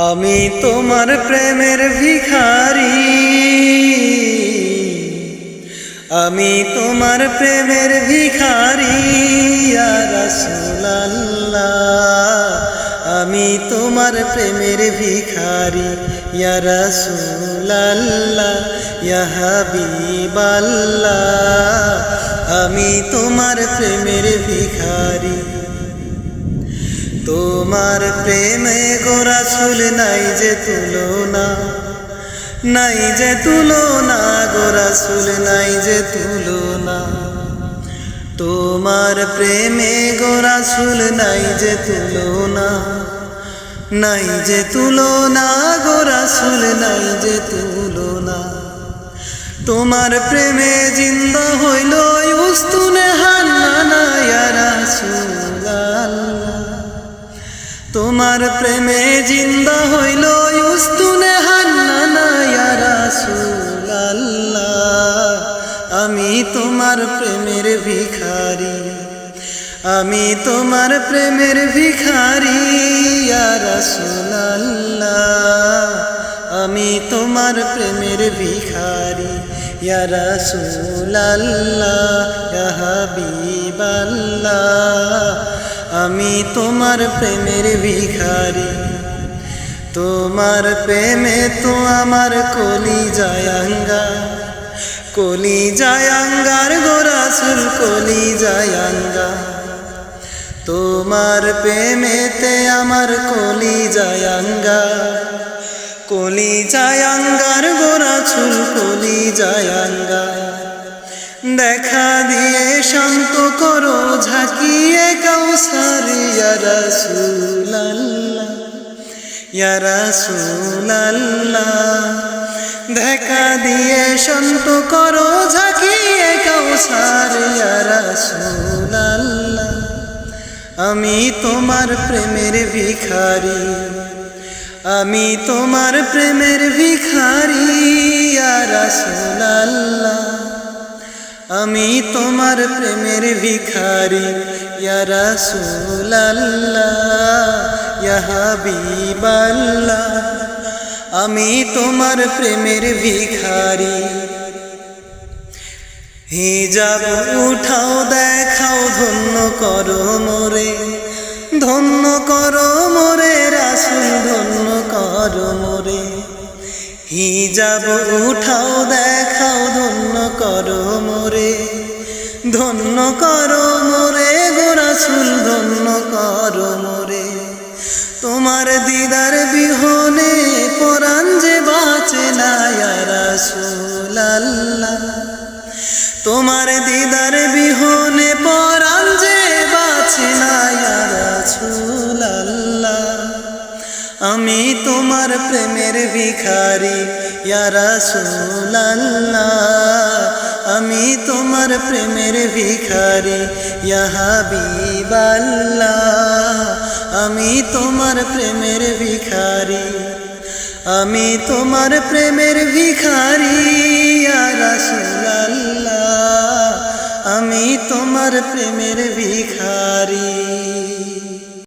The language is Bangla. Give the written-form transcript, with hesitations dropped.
আমি তোমার প্রেমের ভিখারি, আমি তোমার প্রেমের ভিখারি ইয়া রাসূলুল্লাহ। আমি তোমার প্রেমের ভিখারি ইয়া রাসূলুল্লাহ, ইয়া হাবিবাল্লাহ। আমি তোমার প্রেমের ভিখারি। তোমার প্রেমে গো রাসূল নাই যে তুলনা, নাই যে তুলনা গো রাসূল নাই যে তুলনা। তোমার প্রেমে গো রাসূল নাই যে তুলনা, নাই যে তুলনা গো রাসূল নাই যে তুলনা। তোমার প্রেমে জিন্দা হইল উস্তুনে হান্নানা ইয়া রাসূলুল্লাহ। তোমার প্রেমে জিন্দা হইল উস্তুনে হান্নানা ইয়া রাসূলুল্লাহ। আমি তোমার প্রেমের ভিখারি, আমি তোমার প্রেমের ভিখারি ইয়া রাসূলুল্লাহ। আমি তোমার প্রেমের ভিখারি ইয়া রাসূলুল্লাহ, ইয়া হাবিবাল্লাহ। আমি তোমার প্রেমের ভিখারি। তোমার প্রেমে তো আমার কলিজায় আঙ্গার, কলিজায় আঙ্গার গো রাসূল কলিজায় আঙ্গার। তোমার প্রেমেতে আমার কলিজায় আঙ্গার, কলিজায় আঙ্গার গো রাসূল কলিজায় আঙ্গার। দেখা দিয়ে শান্ত করো ঝাঁকিয়ে কাউসার ইয়া রাসূলুল্লাহ, ইয়া রাসূলুল্লাহ। দেখা দিয়ে শান্ত করো ঝাঁকিয়ে কাউসার ইয়া রাসূলুল্লাহ। আমি তোমার প্রেমের ভিখারি, আমি তোমার প্রেমের ভিখারি ইয়া রাসূলুল্লাহ। আমি তোমার প্রেমের ভিখারি ইয়া রাসূলুল্লাহ, ইয়া হাবিবাল্লাহ। আমি তোমার প্রেমের ভিখারি। হিজাব উঠাও দেখাও ধন্য করো মোরে, ধন্য করো মোরে রাসূল ধন্য করো মোরে। হিজাব উঠাও দেখাও ধন্য করো মোরে, ধন্য করো মোরে গো রাসূল ধন্য করো মোরে। তোমার দিদার বিহনে পরাণ যে বাঁচে না ইয়া রাসূলুল্লাহ। তোমার দিদার বিহনে পরাণ যে বাঁচে না ইয়া রাসূলুল্লাহ। আমি তোমার প্রেমের ভিখারি ইয়া রাসূলুল্লাহ। আমি তোমার প্রেমের ভিখারি ইয়া হাবিবাল্লাহ। আমি তোমার প্রেমের ভিখারি, আমি তোমার প্রেমের ভিখারি ইয়া রাসূলুল্লাহ। আমি তোমার প্রেমের ভিখারি।